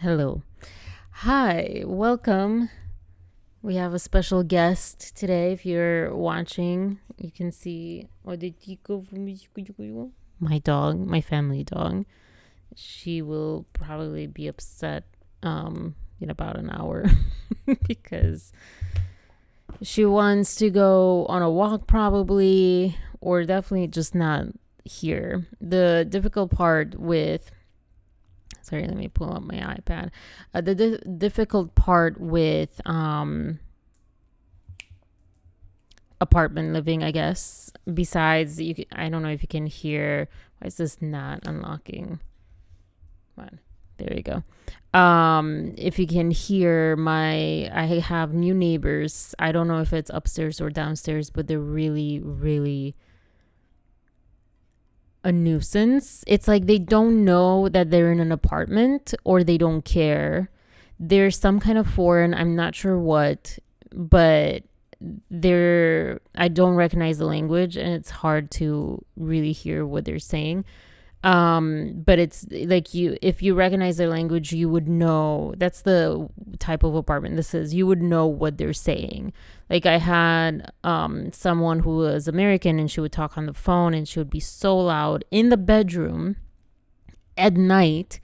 Hello. Hi, welcome. We have a special guest today. If you're watching, you can see my dog, my family dog. She will probably be upset in about an hour because she wants to go on a walk probably, or definitely just not here. The difficult part with Sorry, let me pull up my iPad. The difficult part with apartment living, I guess, besides I don't know if you can hear. Why is this not unlocking? Come on, there you go. If you can hear I have new neighbors. I don't know if it's upstairs or downstairs, but they're really, really a nuisance. It's like they don't know that they're in an apartment or they don't care. There's some kind of foreign, I'm not sure what, but I don't recognize the language and it's hard to really hear what they're saying. But it's like if you recognize their language, you would know that's the type of apartment this is. You would know what they're saying. Like I had someone who was American and she would talk on the phone and she would be so loud in the bedroom at night,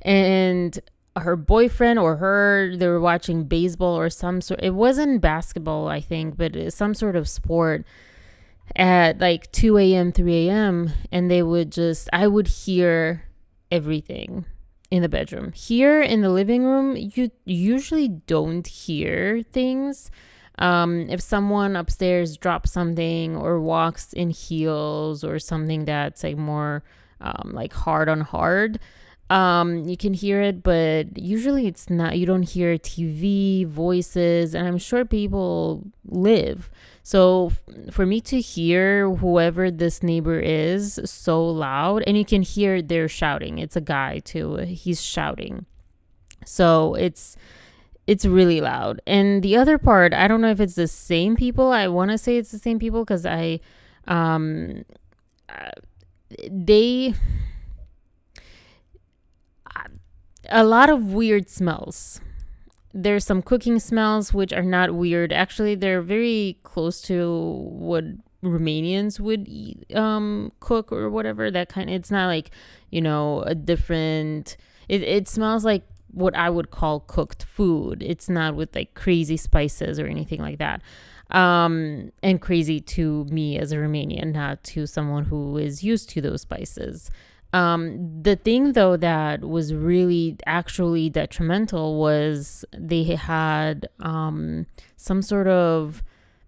and her boyfriend or her, they were watching baseball or some sort, it wasn't basketball I think, but it was some sort of sport at like 2 a.m., 3 a.m., and I would hear everything in the bedroom. Here in the living room, you usually don't hear things. If someone upstairs drops something or walks in heels or something that's like more like hard on hard, you can hear it, but usually it's not. You don't hear TV, voices, and I'm sure people live. So for me to hear whoever this neighbor is so loud, and you can hear they're shouting. It's a guy too. He's shouting. So it's really loud. And the other part, I don't know if it's the same people. I want to say it's the same people because they a lot of weird smells. There's some cooking smells which are not weird. Actually, they're very close to what Romanians would eat, cook or whatever. That kind. It's not like a different. It smells like what I would call cooked food. It's not with like crazy spices or anything like that. And crazy to me as a Romanian, not to someone who is used to those spices. The thing though that was really actually detrimental was they had some sort of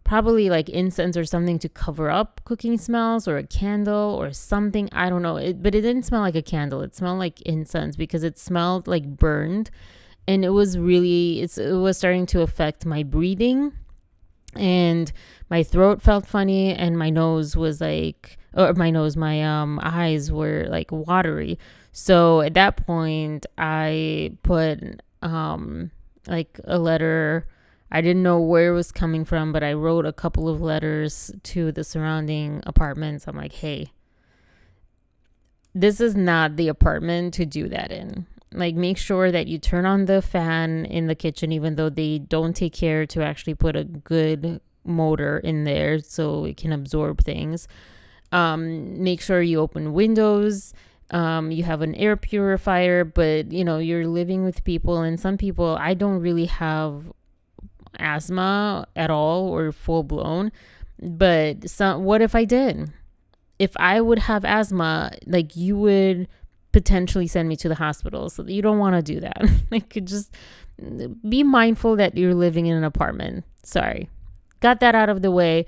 probably like incense or something to cover up cooking smells, or a candle or something. I don't know. But it didn't smell like a candle. It smelled like incense because it smelled like burned, and it was starting to affect my breathing, and my throat felt funny, and my nose was like, or my eyes were like watery. So at that point I put like a letter. I didn't know where it was coming from, but I wrote a couple of letters to the surrounding apartments. I'm like, hey, this is not the apartment to do that in. Like, make sure that you turn on the fan in the kitchen, even though they don't take care to actually put a good motor in there so it can absorb things. Make sure you open windows. You have an air purifier, but you're living with people, and some people, I don't really have asthma at all or full blown, but what if I did? If I would have asthma, like, you would potentially send me to the hospital. So you don't want to do that. Like, just be mindful that you're living in an apartment. Sorry, got that out of the way.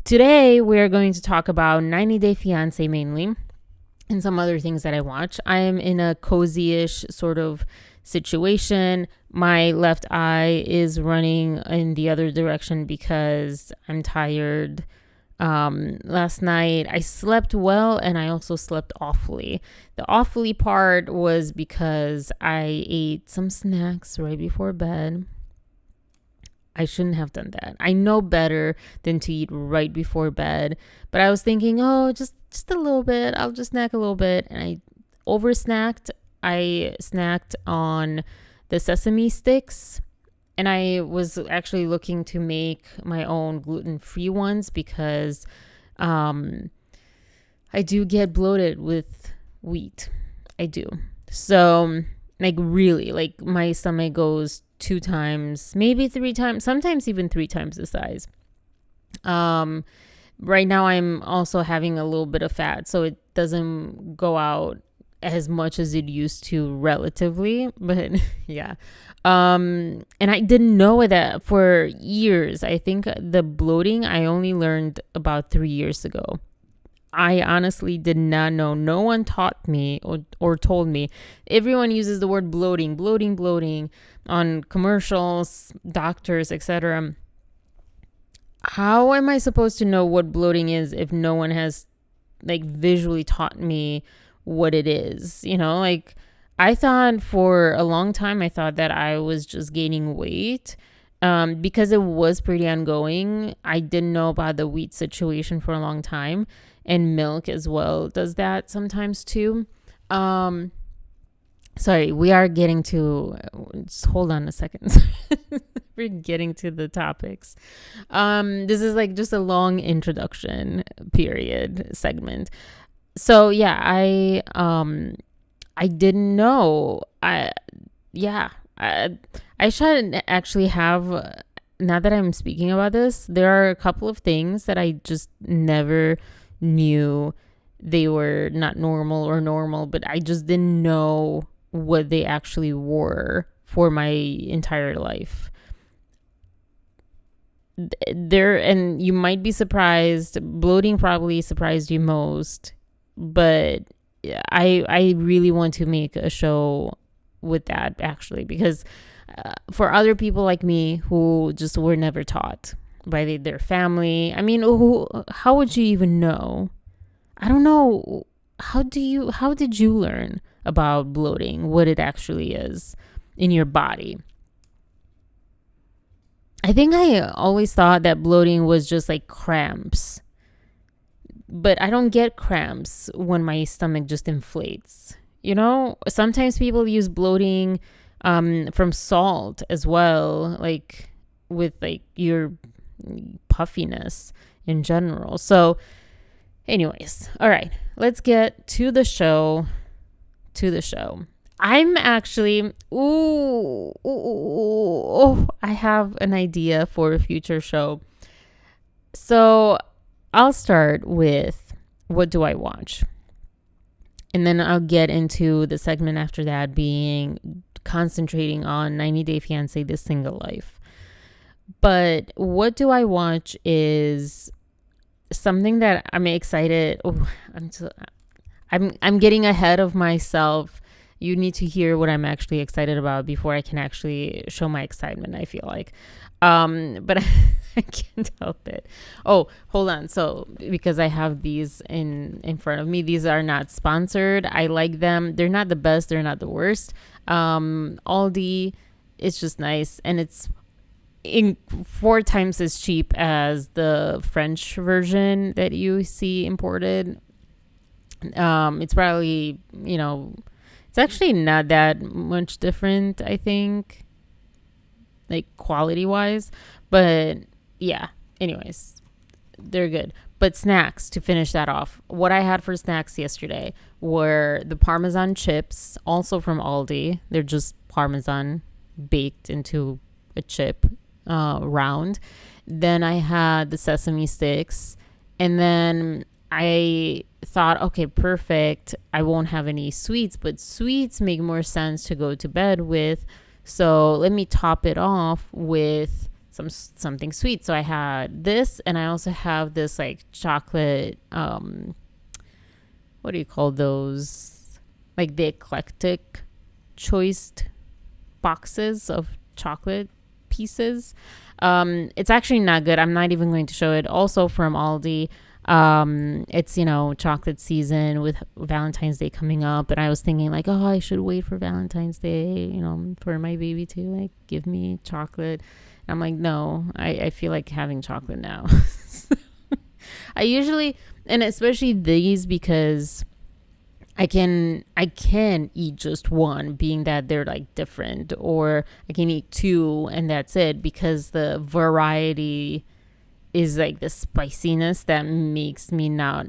Today, we're going to talk about 90 Day Fiance mainly, and some other things that I watch. I am in a cozy-ish sort of situation. My left eye is running in the other direction because I'm tired. Last night, I slept well, and I also slept awfully. The awfully part was because I ate some snacks right before bed. I shouldn't have done that. I know better than to eat right before bed, but I was thinking, oh, just a little bit. I'll just snack a little bit, and I over snacked. I snacked on the sesame sticks, and I was actually looking to make my own gluten-free ones because um, I do get bloated with wheat. I do. So, like, really, like, my stomach goes 2 times, maybe 3 times, sometimes even 3 times the size. Um, right now, I'm also having a little bit of fat, so it doesn't go out as much as it used to relatively, but yeah. And I didn't know that for years. I think the bloating I only learned about 3 years ago. I honestly did not know. No one taught me or told me. Everyone uses the word bloating, bloating, bloating on commercials, doctors, etc. How am I supposed to know what bloating is if no one has like visually taught me what it is? Like I thought for a long time, I thought that I was just gaining weight because it was pretty ongoing. I didn't know about the wheat situation for a long time, and milk as well does that sometimes too. Sorry, we are getting to. Just hold on a second. We're getting to the topics. This is like just a long introduction period segment. So yeah, I didn't know. I should actually have. Now that I'm speaking about this, there are a couple of things that I just never knew they were not normal or normal, but I just didn't know what they actually were for my entire life. And you might be surprised. Bloating probably surprised you most, but I really want to make a show with that actually, because for other people like me who just were never taught by their family, I mean, how would you even know? I don't know. How did you learn about bloating, what it actually is in your body? I think I always thought that bloating was just like cramps, but I don't get cramps when my stomach just inflates. Sometimes people use bloating from salt as well, like with like your puffiness in general. So, anyways, all right, let's get to the show. I'm actually, I have an idea for a future show. So I'll start with what do I watch? And then I'll get into the segment after that being concentrating on 90 Day Fiance, The Single Life. But what do I watch is something that I'm excited. I'm getting ahead of myself. You need to hear what I'm actually excited about before I can actually show my excitement, I feel like. But I can't help it. Oh, hold on. So because I have these in front of me, these are not sponsored. I like them. They're not the best. They're not the worst. Aldi, it's just nice. And it's 4 times as cheap as the French version that you see imported. It's probably, it's actually not that much different, I think, like quality wise, but yeah, anyways, they're good. But snacks, to finish that off, what I had for snacks yesterday were the Parmesan chips, also from Aldi. They're just Parmesan baked into a chip, round. Then I had the sesame sticks, and then I thought, okay, perfect. I won't have any sweets, but sweets make more sense to go to bed with. So let me top it off with something sweet. So I had this, and I also have this like chocolate. What do you call those? Like the eclectic choice boxes of chocolate pieces. It's actually not good. I'm not even going to show it. Also from Aldi. It's chocolate season with Valentine's Day coming up, and I was thinking like, oh, I should wait for Valentine's Day, for my baby to like give me chocolate. And I'm like, no, I feel like having chocolate now. I usually, and especially these, because I can eat just one, being that they're like different, or I can eat two and that's it, because the variety is like the spiciness that makes me not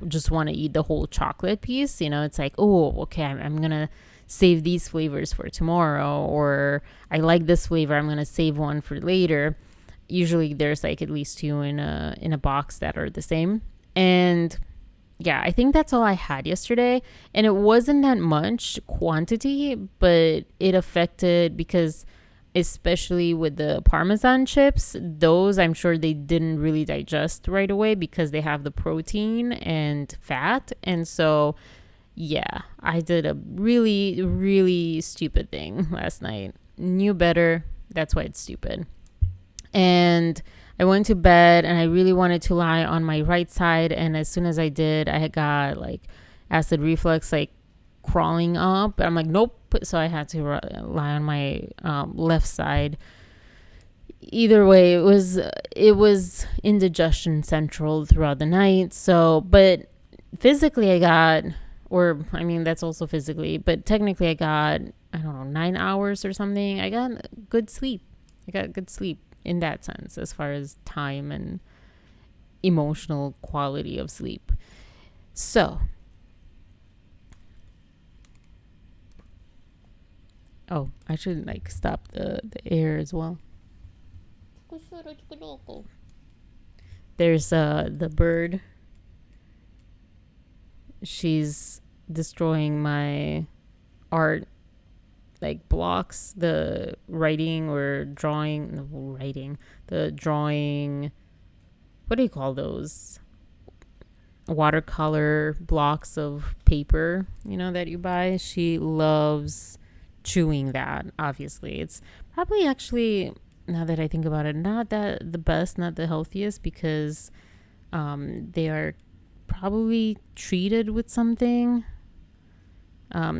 just want to eat the whole chocolate piece. It's like, oh, okay, I'm gonna save these flavors for tomorrow, or I like this flavor, I'm gonna save one for later. Usually there's like at least two in a box that are the same. And yeah, I think that's all I had yesterday. And it wasn't that much quantity, but it affected, because especially with the Parmesan chips, those I'm sure they didn't really digest right away because they have the protein and fat. And so, yeah, I did a really, really stupid thing last night. Knew better. That's why it's stupid. And I went to bed and I really wanted to lie on my right side. And as soon as I did, I had got like acid reflux, like crawling up. I'm like, nope. So I had to lie on my left side. Either way, it was indigestion central throughout the night. So, but physically I got, or I mean, that's also physically, but technically I got, I don't know, 9 hours or something. I got good sleep. I got good sleep in that sense, as far as time and emotional quality of sleep. So, oh, I should like stop the air as well. There's the bird. She's destroying my art, like blocks, the writing or drawing, no, writing, the drawing, what do you call those? Watercolor blocks of paper, that you buy. She loves chewing that. Obviously, it's probably, actually, now that I think about it, not that the best, not the healthiest, because they are probably treated with something.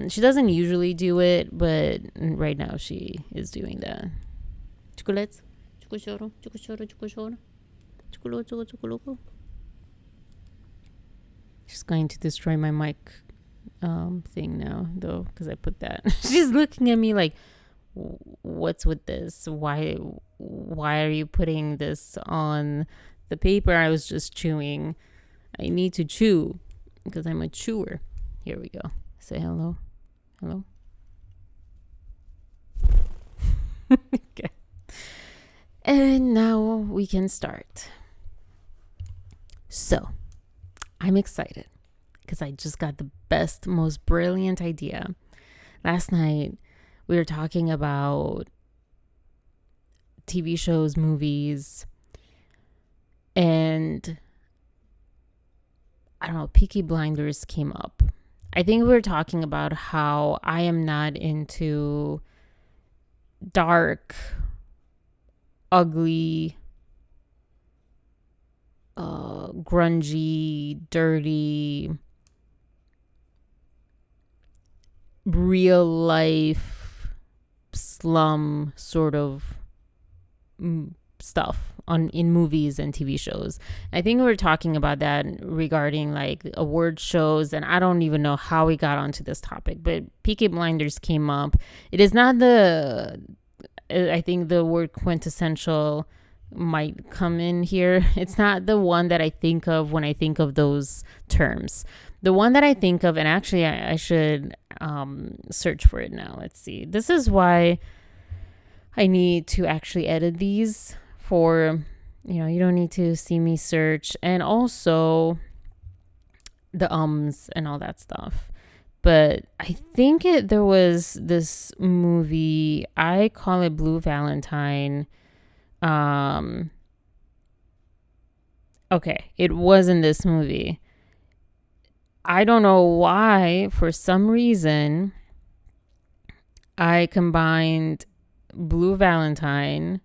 She doesn't usually do it, but right now she is doing that. Chocolates. She's going to destroy my mic thing now, though, because I put that. She's looking at me like, what's with this? Why are you putting this on the paper? I was just chewing. I need to chew because I'm a chewer. Here we go. Say hello. Hello. Okay. And now we can start. So, I'm excited because I just got the best, most brilliant idea. Last night, we were talking about TV shows, movies, and I don't know, Peaky Blinders came up. I think we were talking about how I am not into dark, ugly, grungy, dirty, real life slum sort of stuff in movies and TV shows. I think we were talking about that regarding like award shows, and I don't even know how we got onto this topic, but Peaky Blinders came up. It is not I think the word quintessential might come in here. It's not the one that I think of when I think of those terms. The one that I think of, and actually I should search for it now. Let's see. This is why I need to actually edit these for, you don't need to see me search, and also the and all that stuff. But I think there was this movie, I call it Blue Valentine. Okay, it was in this movie. I don't know why, for some reason, I combined Blue Valentine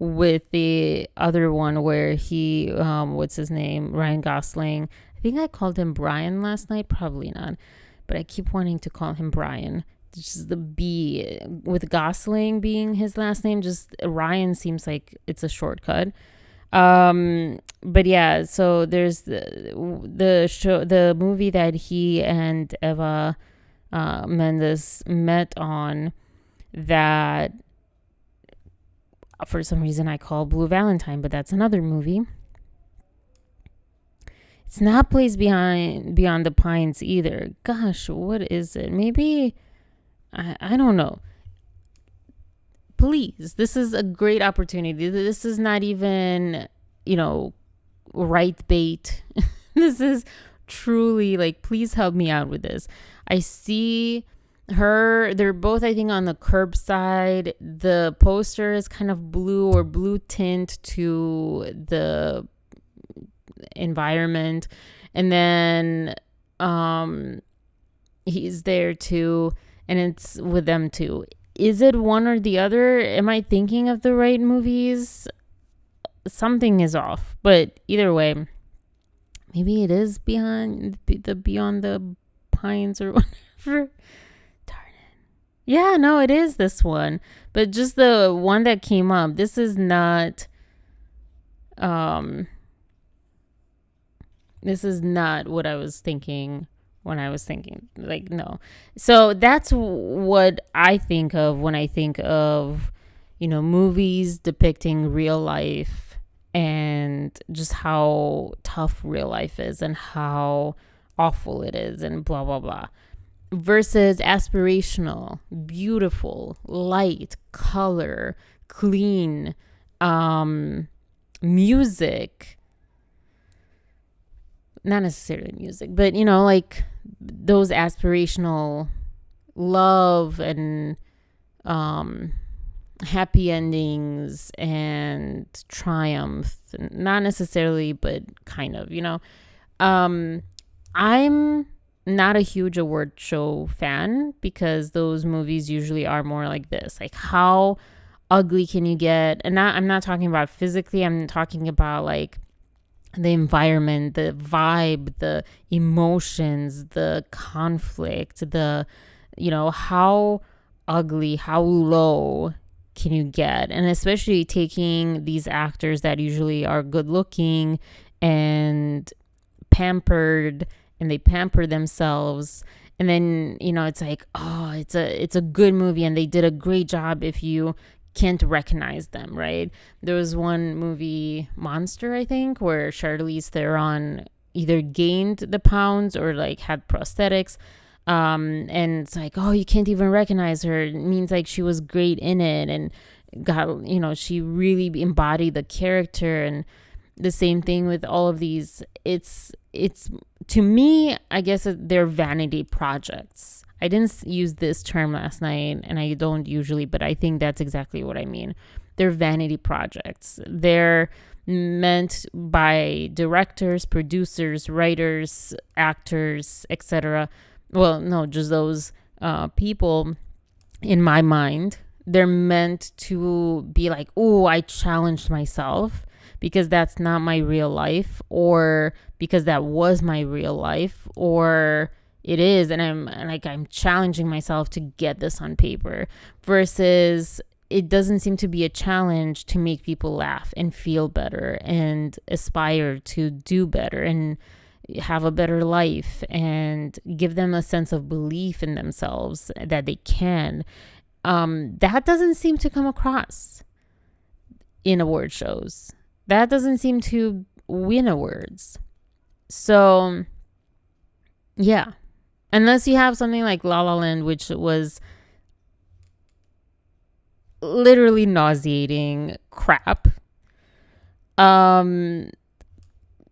with the other one where he, what's his name? Ryan Gosling. I think I called him Brian last night. Probably not. But I keep wanting to call him Brian. Just the B with Gosling being his last name. Just Ryan seems like it's a shortcut. but yeah, so there's the movie that he and Eva Mendes met on, that for some reason I call Blue Valentine, but that's another movie. It's not Place Beyond the Pines either. Gosh, what is it? Maybe I don't know. Please, this is a great opportunity. This is not even, right bait. This is truly like, please help me out with this. I see her, they're both, I think, on the curbside. The poster is kind of blue or blue tint to the environment, and then he's there too, and it's with them too. Is it one or the other? Am I thinking of the right movies? Something is off, but either way, maybe it is Beyond the Pines or whatever. Darn it. Yeah, no, it is this one, but just the one that came up. This is not this is not what I was thinking when I was thinking, like, no. So that's what I think of when I think of, movies depicting real life and just how tough real life is and how awful it is and blah, blah, blah. Versus aspirational, beautiful, light, color, clean, music. Not necessarily music, but like those aspirational love and happy endings and triumph. Not necessarily, but kind of. I'm not a huge award show fan, because those movies usually are more like this, like how ugly can you get? And I'm not talking about physically, I'm talking about like the environment, the vibe, the emotions, the conflict, the, how ugly, how low can you get? And especially taking these actors that usually are good looking and pampered, and they pamper themselves. And then, it's like, oh, it's a good movie and they did a great job if you can't recognize them, right? There was one movie, Monster, I think, where Charlize Theron either gained the pounds or like had prosthetics, and it's like, oh, you can't even recognize her. It means like she was great in it and got, she really embodied the character. And the same thing with all of these. It's to me, I guess they're vanity projects. I didn't use this term last night, and I don't usually, but I think that's exactly what I mean. They're vanity projects. They're meant by directors, producers, writers, actors, etc. Well, no, just those people, in my mind. They're meant to be like, oh, I challenged myself because that's not my real life, or because that was my real life, or it is, and I'm challenging myself to get this on paper. Versus it doesn't seem to be a challenge to make people laugh and feel better and aspire to do better and have a better life and give them a sense of belief in themselves that they can. That doesn't seem to come across in award shows. That doesn't seem to win awards. So, yeah. Unless you have something like La La Land, which was literally nauseating crap. I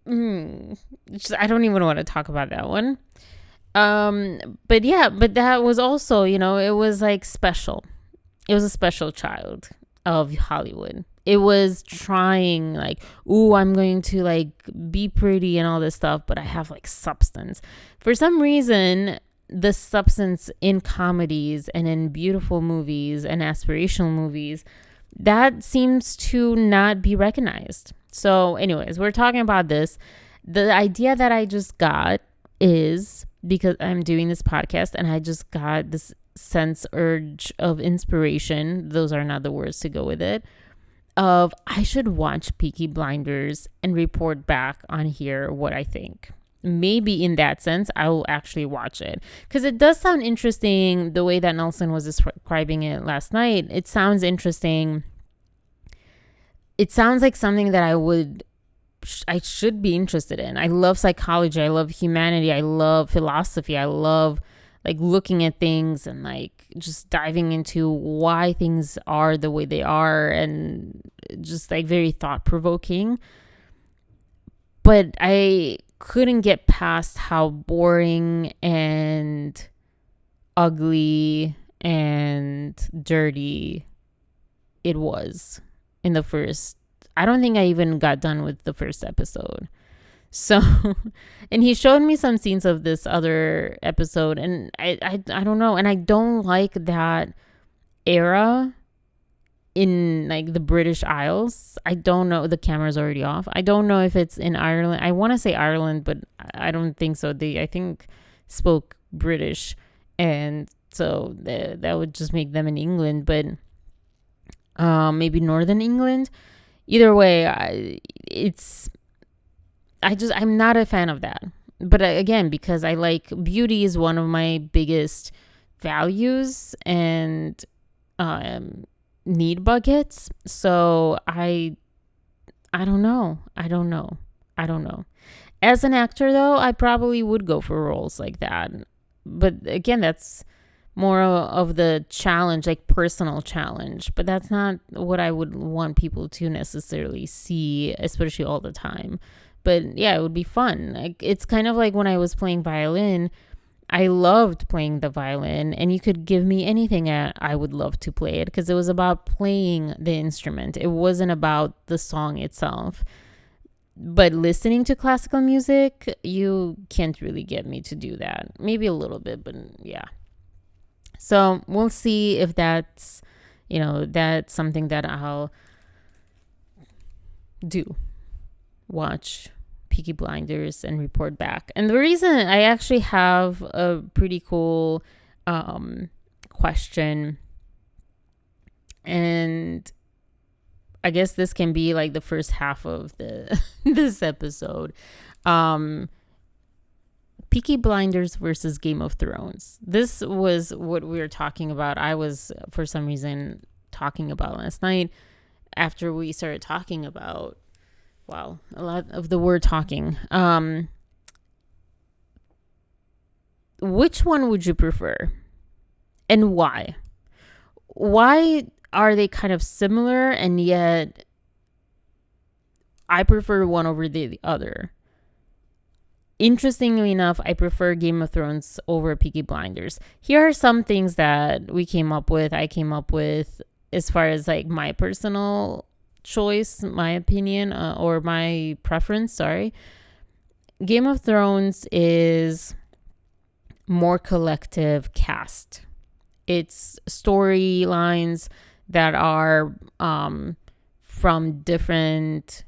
don't even want to talk about that one. But yeah, but that was also, it was like special. It was a special child of Hollywood. It was trying like, ooh, I'm going to like be pretty and all this stuff, but I have like substance. For some reason, the substance in comedies and in beautiful movies and aspirational movies, that seems to not be recognized. So anyways, we're talking about this. The idea that I just got is because I'm doing this podcast and I just got this urge of inspiration. Those are not the words to go with it. of I should watch Peaky Blinders and report back on here what I think. Maybe in that sense, I will actually watch it because it does sound interesting the way that Nelson was describing it last night. It sounds interesting. It sounds like something that I should be interested in. I love psychology. I love humanity. I love philosophy. I love like looking at things and like just diving into why things are the way they are and just like very thought provoking. But I couldn't get past how boring and ugly and dirty it was in the first. I don't think I even got done with the first episode. So, and he showed me some scenes of this other episode, and I don't know, and I don't like that era in like the British Isles. I don't know. The camera's already off. I don't know if it's in Ireland. I want to say Ireland, but I don't think so. They, I think, spoke British, and so that would just make them in England, but maybe Northern England. Either way, I'm not a fan of that. But again, because I like beauty is one of my biggest values and need buckets. So I don't know. I don't know. As an actor, though, I probably would go for roles like that. But again, that's more of the challenge, like personal challenge. But that's not what I would want people to necessarily see, especially all the time. But yeah, it would be fun. Like, it's kind of like when I was playing violin. I loved playing the violin, and you could give me anything I would love to play it because it was about playing the instrument. It wasn't about the song itself. But listening to classical music, you can't really get me to do that. Maybe a little bit, but yeah. So we'll see if that's something that I'll do. Watch Peaky Blinders and report back. And the reason I actually have a pretty cool question, and I guess this can be like the first half of this episode. Peaky Blinders versus Game of Thrones. This was what we were talking about. I was, for some reason, talking about last night after we started talking about, wow, a lot of the word talking. Which one would you prefer? And why? Why are they kind of similar and yet I prefer one over the other? Interestingly enough, I prefer Game of Thrones over Peaky Blinders. Here are some things that I came up with as far as like my personal choice, my opinion, or my preference, sorry. Game of Thrones is more collective cast. It's storylines that are from different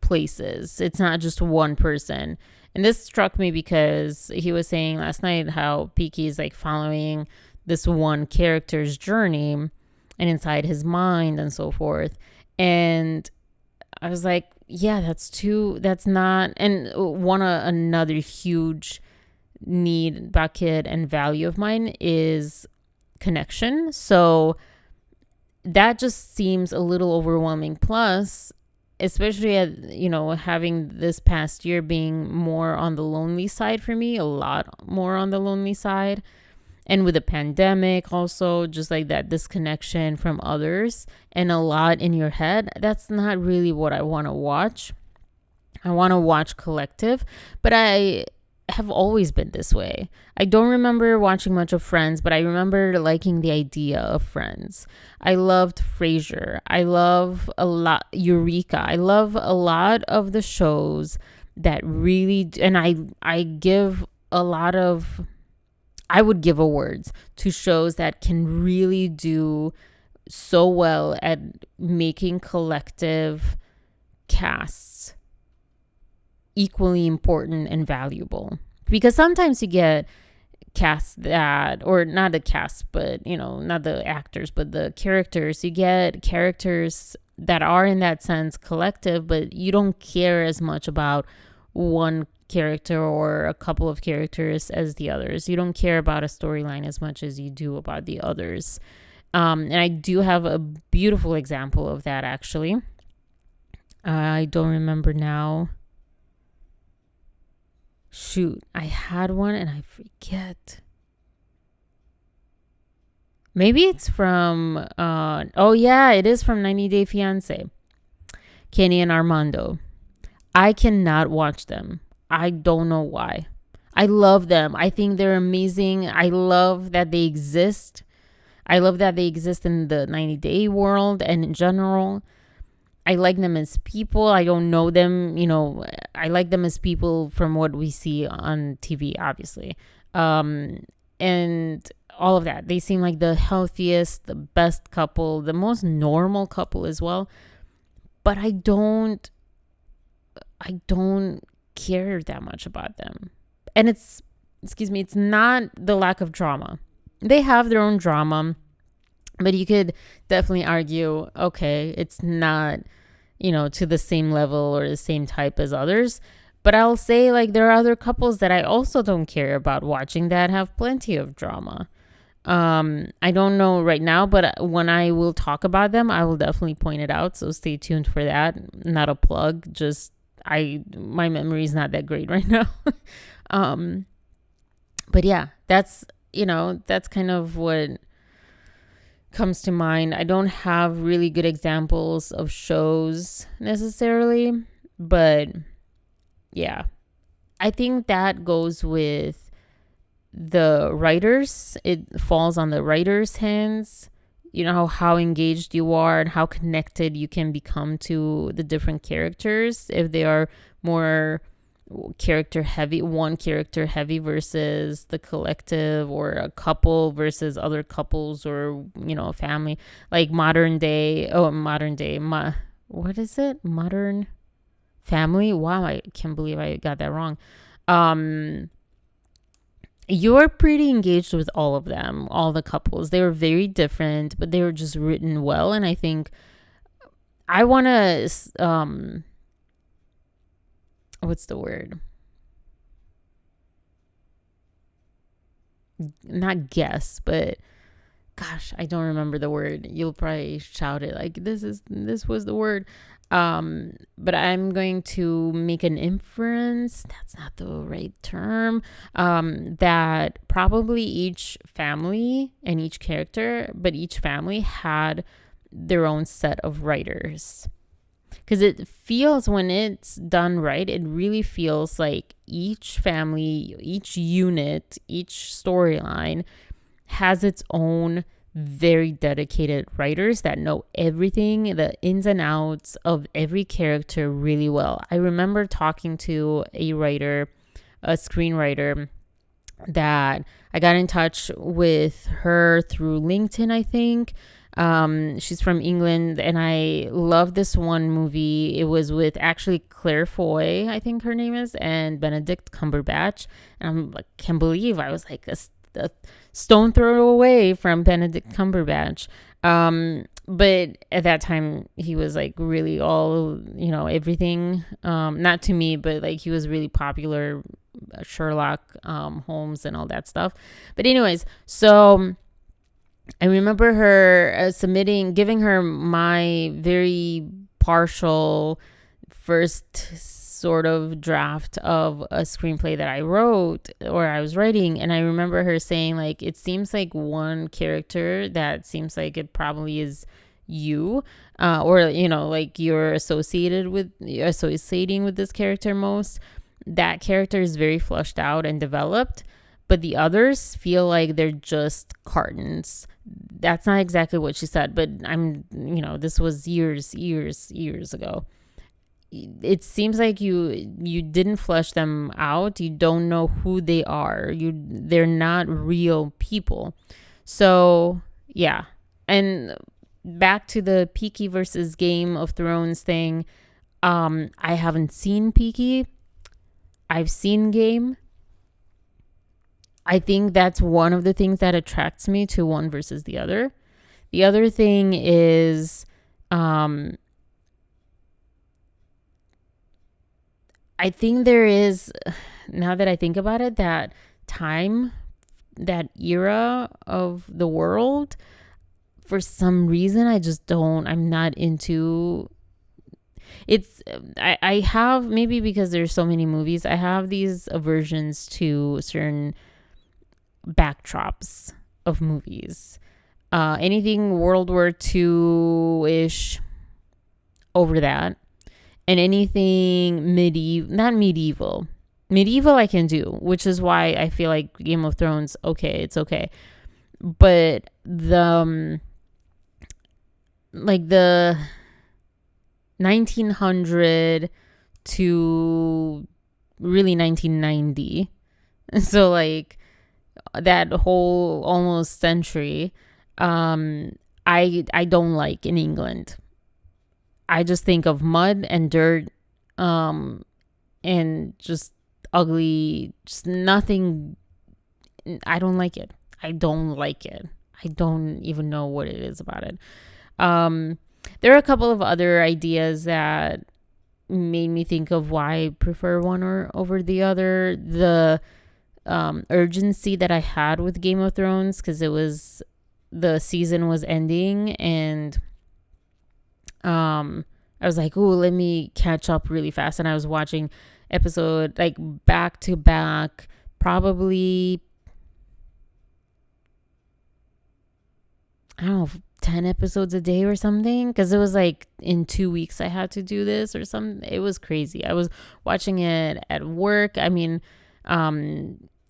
places. It's not just one person. And this struck me because he was saying last night how Peaky is like following this one character's journey and inside his mind and so forth. And I was like, yeah, that's not. And another huge need, bucket, and value of mine is connection. So that just seems a little overwhelming. Plus, especially having this past year being more on the lonely side for me, a lot more on the lonely side, and with the pandemic also, just like that disconnection from others and a lot in your head, that's not really what I want to watch. I want to watch collective, but I have always been this way. I don't remember watching much of Friends, but I remember liking the idea of Friends. I loved Frasier. I love a lot Eureka. I love a lot of the shows that really, and I give a lot of, I would give awards to shows that can really do so well at making collective casts equally important and valuable. Because sometimes you get casts that, or not the cast, but not the actors, but the characters. You get characters that are in that sense collective, but you don't care as much about one character or a couple of characters as the others. You don't care about a storyline as much as you do about the others. And I do have a beautiful example of that, actually. I don't remember now. Shoot, I had one and I forget. Maybe it's from, oh yeah, it is from 90 Day Fiance. Kenny and Armando. I cannot watch them. I don't know why. I love them. I think they're amazing. I love that they exist. I love that they exist in the 90 Day world and in general. I like them as people. I don't know them, I like them as people from what we see on TV, obviously. And all of that. They seem like the healthiest, the best couple, the most normal couple as well. But I don't care that much about them. And it's not the lack of drama. They have their own drama, but you could definitely argue, okay, it's not, to the same level or the same type as others. But I'll say, like, there are other couples that I also don't care about watching that have plenty of drama. I don't know right now, but when I will talk about them, I will definitely point it out. So stay tuned for that. Not a plug, just my memory is not that great right now. But yeah, that's kind of what comes to mind. I don't have really good examples of shows necessarily, but yeah, I think that goes with the writers. It falls on the writers' hands. How engaged you are and how connected you can become to the different characters if they are more one character heavy versus the collective, or a couple versus other couples, or a family, like modern day what is it, Modern Family. Wow, I can't believe I got that wrong. You're pretty engaged with all of them, all the couples. They were very different, but they were just written well. And I think I want to, what's the word? Not guess, but gosh, I don't remember the word. You'll probably shout it like, this was the word. But I'm going to make an inference, that's not the right term, that probably each family and each character, but each family had their own set of writers. Because it feels, when it's done right, it really feels like each family, each unit, each storyline has its own very dedicated writers that know everything, the ins and outs of every character really well. I remember talking to a screenwriter, that I got in touch with her through LinkedIn, I think. She's from England, and I love this one movie. It was with actually Claire Foy, I think her name is, and Benedict Cumberbatch. And I'm like, can't believe I was like a stone throw away from Benedict Cumberbatch. But at that time, he was like really all, everything. Not to me, but like he was really popular, Sherlock Holmes and all that stuff. But anyways, so I remember her giving her my very partial first sort of draft of a screenplay that I wrote, or I was writing. And I remember her saying, like, it seems like one character that seems like it probably is you, or, like you're associating with this character most. That character is very fleshed out and developed, but the others feel like they're just cartons. That's not exactly what she said, but this was years ago. It seems like you didn't flesh them out. You don't know who they are. They're not real people. So yeah. And back to the Peaky versus Game of Thrones thing. I haven't seen Peaky. I've seen Game. I think that's one of the things that attracts me to one versus the other. The other thing is, I think there is, now that I think about it, that time, that era of the world, for some reason, I'm not into it's. I have, maybe because there's so many movies, I have these aversions to certain backdrops of movies. Anything World War II ish, over that, and anything medieval, not medieval. Medieval I can do, which is why I feel like Game of Thrones, okay, it's okay. But like the 1900 to really 1990. So like that whole almost century, I don't like in England. I just think of mud and dirt, um, and just ugly, just nothing. I don't like it. I don't like it. I don't even know what it is about it. Um, there are a couple of other ideas that made me think of why I prefer one or over the other. The urgency that I had with Game of Thrones, because the season was ending, and I was like, "Ooh, let me catch up really fast." And I was watching episode like back to back, probably, I don't know, 10 episodes a day or something, because it was like in 2 weeks I had to do this or something. It was crazy. I was watching it at work. I mean,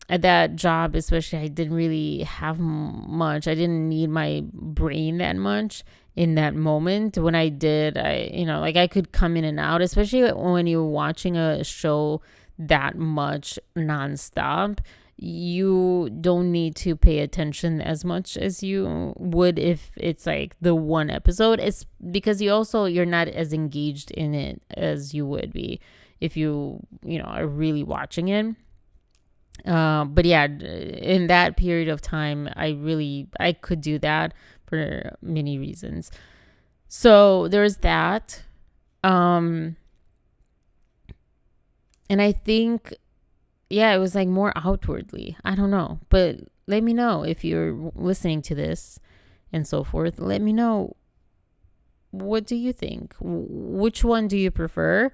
at that job especially, I didn't really have much. I didn't need my brain that much in that moment. When I did, like I could come in and out, especially when you're watching a show that much nonstop. You don't need to pay attention as much as you would if it's like the one episode. It's because you're not as engaged in it as you would be if you are really watching it. But yeah, in that period of time, I could do that for many reasons. So there's that. And I think, yeah, it was like more outwardly. I don't know, but let me know if you're listening to this and so forth. Let me know, what do you think? Which one do you prefer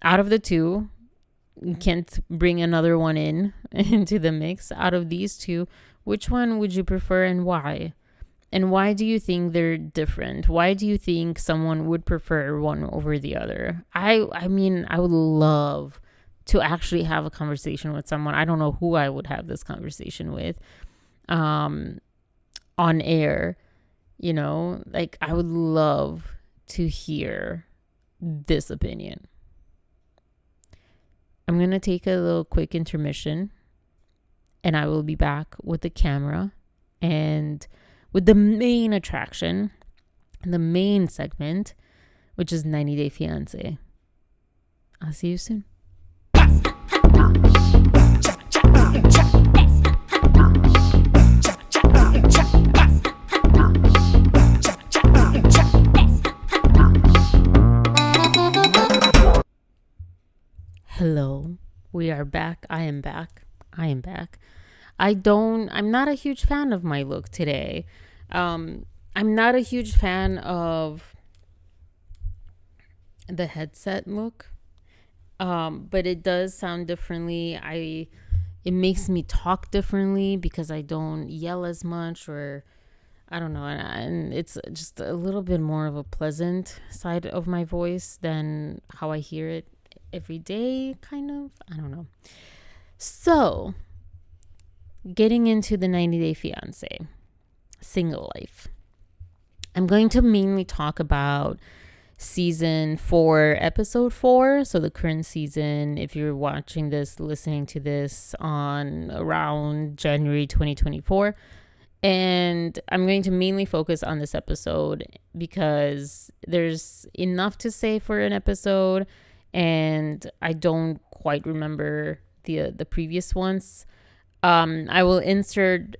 out of the two? Can't bring another one in into the mix. Out of these two, which one would you prefer and why? And why do you think they're different? Why do you think someone would prefer one over the other? I mean, I would love to actually have a conversation with someone. I don't know who I would have this conversation with, on air. Like I would love to hear this opinion. I'm going to take a little quick intermission, and I will be back with the camera and with the main attraction, the main segment, which is 90 Day Fiance. I'll see you soon. Hello, we are back. I am back. I'm not a huge fan of my look today. I'm not a huge fan of the headset look. But it does sound differently. It makes me talk differently because I don't yell as much, or I don't know, and it's just a little bit more of a pleasant side of my voice than how I hear it every day, kind of. I don't know. So, getting into the 90 Day Fiance single life, I'm going to mainly talk about season 4, episode 4. So the current season, if you're watching this, listening to this on around January 2024. And I'm going to mainly focus on this episode because there's enough to say for an episode, and I don't quite remember the previous ones. I will insert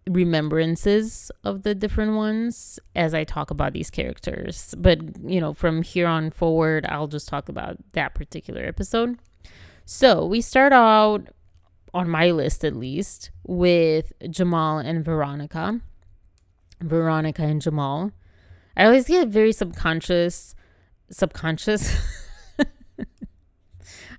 remembrances of the different ones as I talk about these characters. But, from here on forward, I'll just talk about that particular episode. So we start out, on my list at least, with Jamal and Veronica. Veronica and Jamal. I always get very subconscious.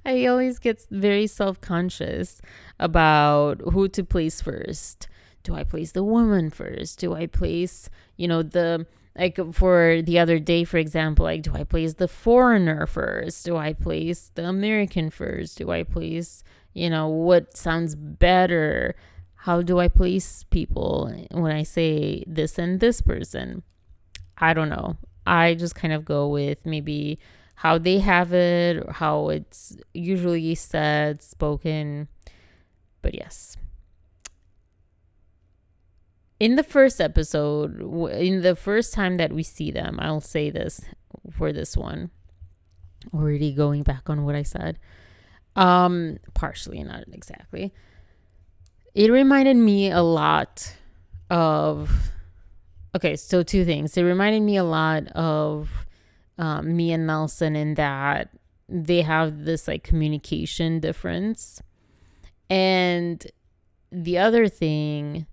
I always get very self-conscious about who to place first. Do I place the woman first? Do I place, the, like, for the other day, for example, like, do I place the foreigner first? Do I place the American first? Do I place, what sounds better? How do I place people when I say this and this person? I don't know. I just kind of go with maybe how they have it, or how it's usually said, spoken. But yes. In the first episode, in the first time that we see them, I'll say this for this one. Already going back on what I said. Partially, not exactly. It reminded me a lot of. Okay, so two things. It reminded me a lot of me and Nelson, in that they have this like communication difference. And the other thing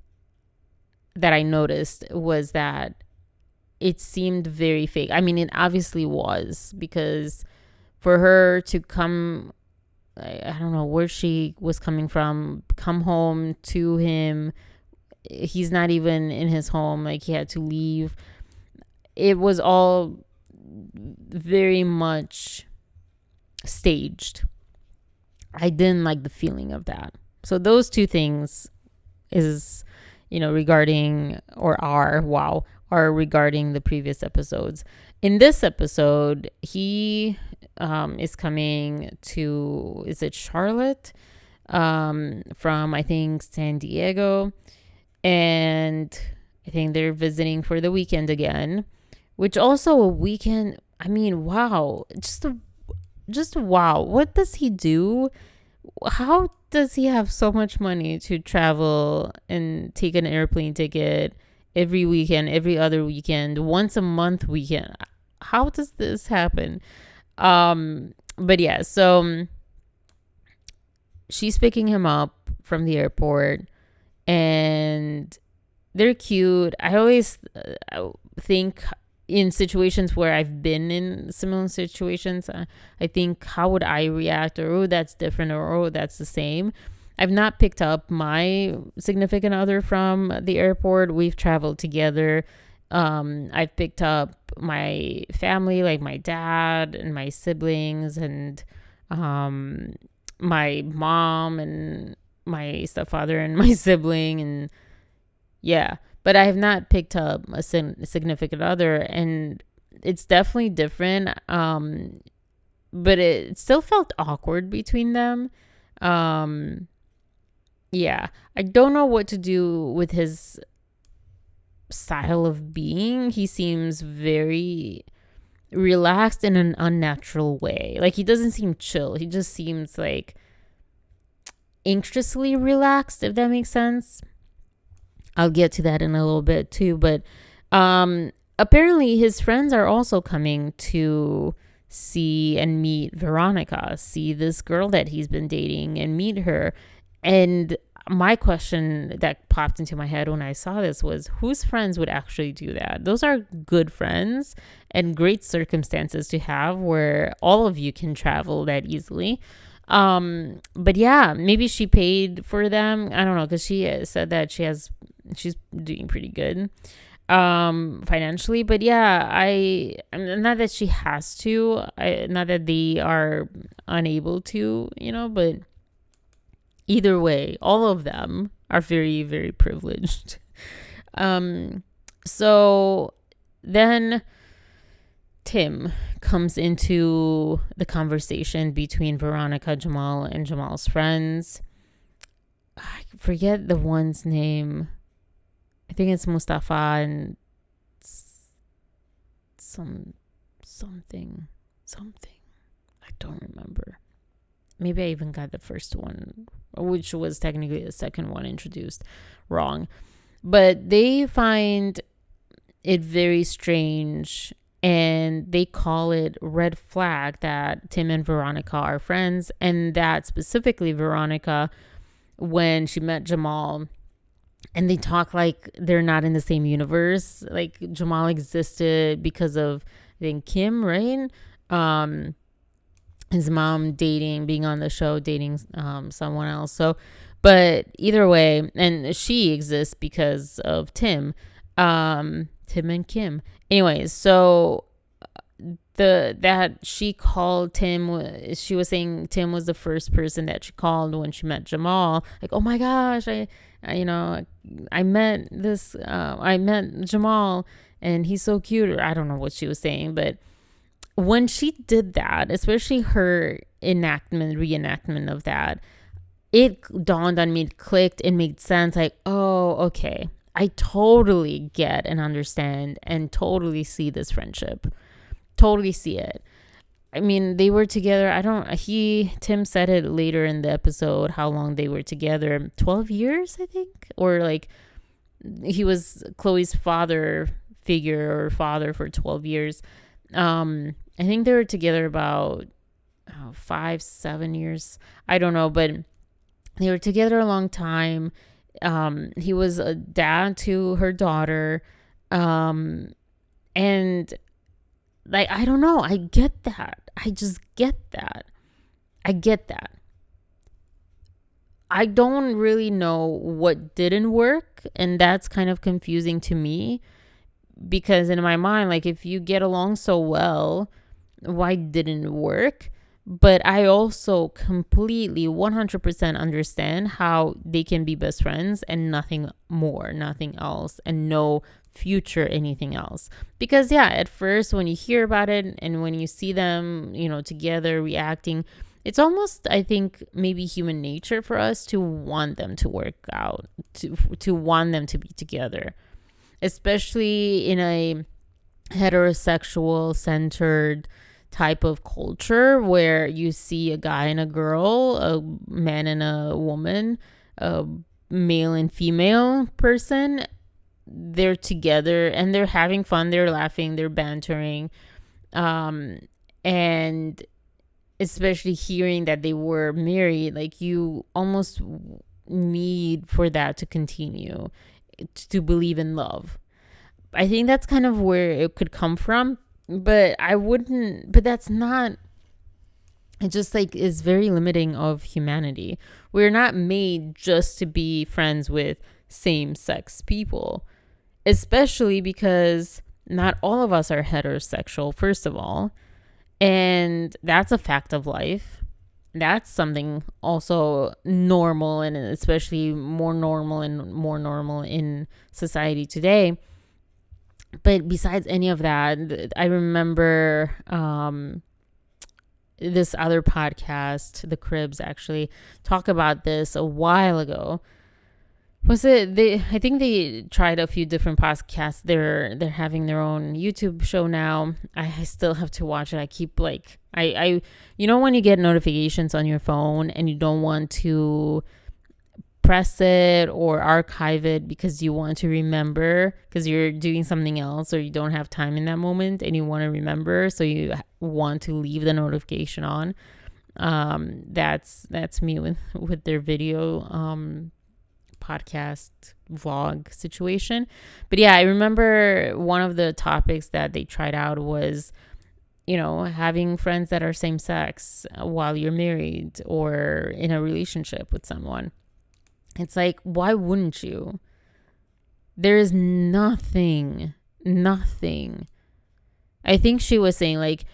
that I noticed was that it seemed very fake. I mean, it obviously was, because for her to come, I don't know where she was coming from, come home to him, he's not even in his home, like he had to leave. It was all very much staged. I didn't like the feeling of that. So those two things is, regarding, or are regarding the previous episodes. In this episode, he is coming to, is it Charlotte? From, I think, San Diego. And I think they're visiting for the weekend again, which also a weekend. I mean, wow. Just wow. What does he do? How does he have so much money to travel and take an airplane ticket every weekend, every other weekend, once a month weekend? How does this happen? But yeah, so she's picking him up from the airport, and they're cute. I always think, in situations where I've been in similar situations, I think, how would I react? Or, oh, that's different, or, oh, that's the same. I've not picked up my significant other from the airport. We've traveled together. I've picked up my family, like my dad and my siblings, and my mom and my stepfather and my sibling, and yeah. But I have not picked up a significant other, and it's definitely different. But it still felt awkward between them. Yeah, I don't know what to do with his style of being. He seems very relaxed in an unnatural way. Like, he doesn't seem chill. He just seems like anxiously relaxed, if that makes sense. I'll get to that in a little bit too, but apparently his friends are also coming to see and meet Veronica, see this girl that he's been dating and meet her. And my question that popped into my head when I saw this was, whose friends would actually do that? Those are good friends and great circumstances to have, where all of you can travel that easily. But yeah, maybe she paid for them. I don't know, because she said that she's doing pretty good financially. But yeah, I'm not that she has to, not that they are unable to, but either way, all of them are very, very privileged. So then Tim comes into the conversation between Veronica, Jamal, and Jamal's friends. I forget the one's name. I think it's Mustafa and something. I don't remember. Maybe I even got the first one, which was technically the second one introduced, wrong. But they find it very strange and they call it red flag that Tim and Veronica are friends, and that specifically Veronica, when she met Jamal, and they talk like they're not in the same universe. Like Jamal existed because of, I think, Kim, right? Um, his mom being on the show, dating someone else. So, but either way, and she exists because of Tim and Kim. Anyways, so that she called Tim, she was saying Tim was the first person that she called when she met Jamal. Like, oh my gosh, I met I met Jamal and he's so cute. Or I don't know what she was saying, but when she did that, especially her reenactment of that, it dawned on me, it clicked, it made sense. Like, oh, okay, I totally get and understand and totally see this friendship. Totally see it. I mean, they were together. Tim said it later in the episode how long they were together. 12 years, I think. Or like he was Chloe's father figure or father for 12 years. I think they were together about 5-7 years. I don't know, but they were together a long time. He was a dad to her daughter. And like, I don't know. I get that. I just get that. I get that. I don't really know what didn't work. And that's kind of confusing to me. Because in my mind, like, if you get along so well, why didn't it work? But I also completely 100% understand how they can be best friends and nothing more, nothing else, and no future anything else. Because yeah, at first when you hear about it and when you see them, together reacting, it's almost, I think, maybe human nature for us to want them to work out, to want them to be together, especially in a heterosexual centered type of culture where you see a guy and a girl, a man and a woman, a male and female person. They're together and they're having fun, they're laughing, they're bantering, and especially hearing that they were married, like, you almost need for that to continue, to believe in love. I think that's kind of where it could come from, but that's not, it just like is very limiting of humanity. We're not made just to be friends with same-sex people, especially because not all of us are heterosexual, first of all, and that's a fact of life. That's something also normal, and especially more normal in society today. But besides any of that, I remember this other podcast, The Cribs, actually talk about this a while ago. Was it I think they tried a few different podcasts. They're having their own YouTube show now. I still have to watch it. I keep like I when you get notifications on your phone and you don't want to press it or archive it because you want to remember, because you're doing something else or you don't have time in that moment and you want to remember, so you want to leave the notification on. That's me with their video podcast vlog situation. But yeah, I remember one of the topics that they tried out was, having friends that are same sex while you're married or in a relationship with someone. It's like, why wouldn't you? There is nothing. I think she was saying, like,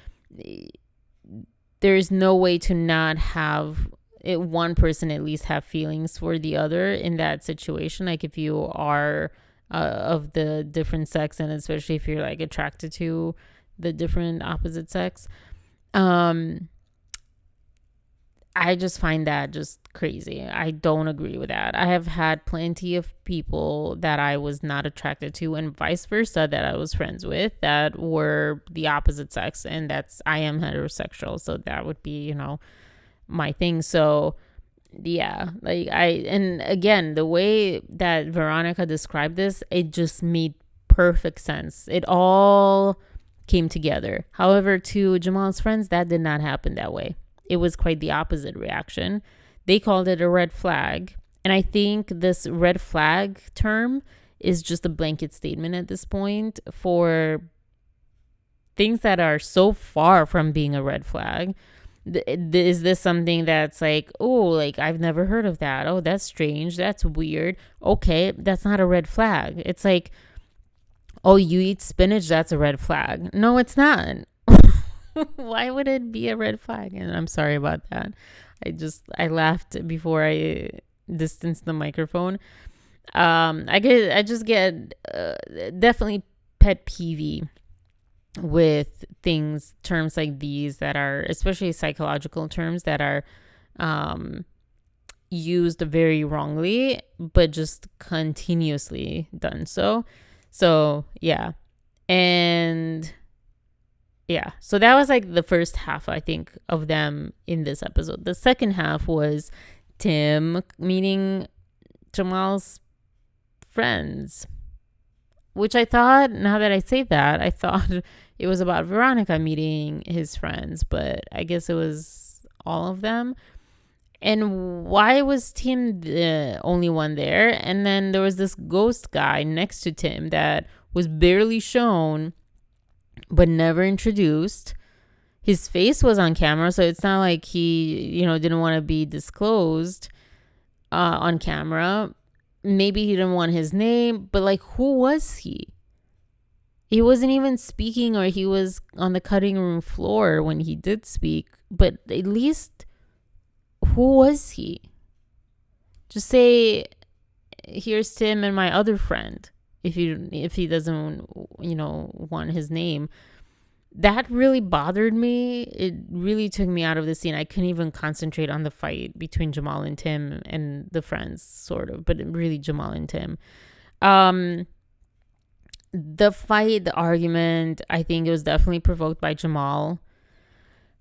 there's no way to not have one person at least have feelings for the other in that situation. Like, if you are of the different sex, and especially if you're like attracted to the different opposite sex, I just find that just crazy. I don't agree with that. I have had plenty of people that I was not attracted to, and vice versa, that I was friends with that were the opposite sex, and I am heterosexual, so that would be, my thing. So yeah, like, and again, the way that Veronica described this, it just made perfect sense. It all came together. However, to Jamal's friends, that did not happen that way. It was quite the opposite reaction. They called it a red flag. And I think this red flag term is just a blanket statement at this point for things that are so far from being a red flag. Is this something that's like, oh, like I've never heard of that? Oh, that's strange. That's weird. Okay, that's not a red flag. It's like, oh, you eat spinach, that's a red flag. No, it's not. Why would it be a red flag? And I'm sorry about that. I laughed before I distanced the microphone. I just get definitely pet peeve with terms like these that are, especially psychological terms that are used very wrongly, but just continuously done so. So yeah. And yeah, so that was like the first half, I think, of them in this episode. The second half was Tim meeting Jamal's friends, which I thought, now that I say that, I thought it was about Veronica meeting his friends, but I guess it was all of them. And why was Tim the only one there? And then there was this ghost guy next to Tim that was barely shown but never introduced. His face was on camera, so it's not like he, didn't want to be disclosed on camera. Maybe he didn't want his name, but like, who was he? He wasn't even speaking, or he was on the cutting room floor when he did speak, but at least, who was he? Just say, here's Tim and my other friend, if he doesn't want his name. That really bothered me. It really took me out of the scene. I couldn't even concentrate on the fight between Jamal and Tim and the friends, sort of, but really Jamal and Tim. The fight, the argument, I think it was definitely provoked by Jamal.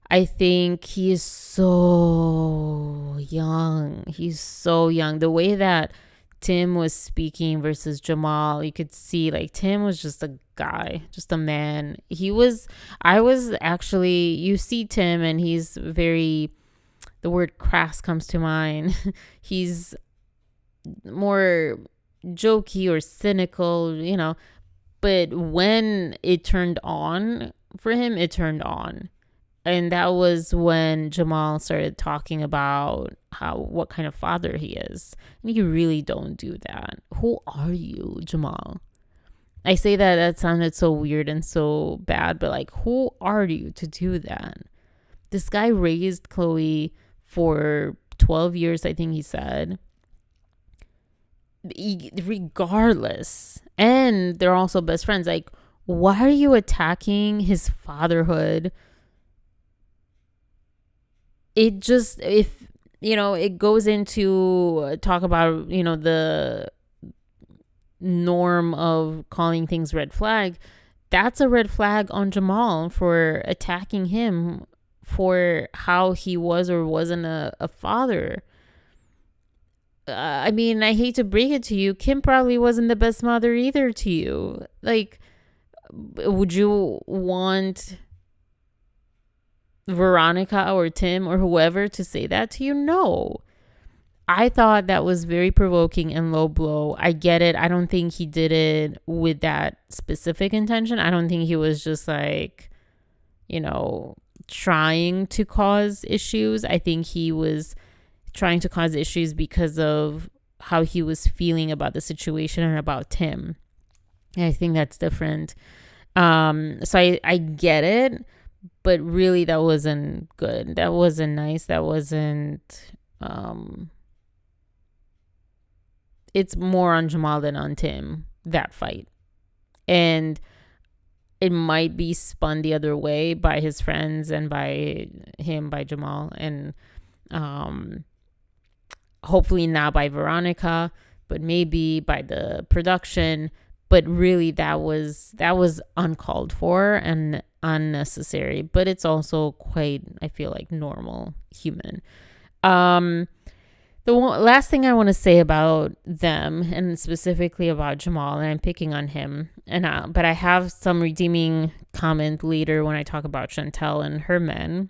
I think he is so young. He's so young. The way that Tim was speaking versus Jamal, you could see like Tim was just a guy, just a man. I was actually, you see Tim and he's very, the word crass comes to mind. He's more jokey or cynical, but when it turned on for him, it turned on. And that was when Jamal started talking about what kind of father he is. And you really don't do that. Who are you, Jamal? I say that sounded so weird and so bad, but like, who are you to do that? This guy raised Chloe for 12 years, I think he said. Regardless. And they're also best friends. Like, why are you attacking his fatherhood? It just, it goes into talk about, the norm of calling things red flag. That's a red flag on Jamal for attacking him for how he was or wasn't a father. I mean, I hate to break it to you, Kim probably wasn't the best mother either to you. Like, would you want Veronica or Tim or whoever to say that to you? No. I thought that was very provoking and low blow. I get it. I don't think he did it with that specific intention. I don't think he was just like, trying to cause issues. I think he was trying to cause issues because of how he was feeling about the situation and about Tim. And I think that's different. So I get it. But really, that wasn't good. That wasn't nice. That wasn't... it's more on Jamal than on Tim, that fight. And it might be spun the other way by his friends and by him, by Jamal. And hopefully not by Veronica, but maybe by the production. But really, that was uncalled for and unnecessary. But it's also quite, I feel like, normal human. The last thing I want to say about them, and specifically about Jamal, and I'm picking on him, but I have some redeeming comment later when I talk about Chantel and her men.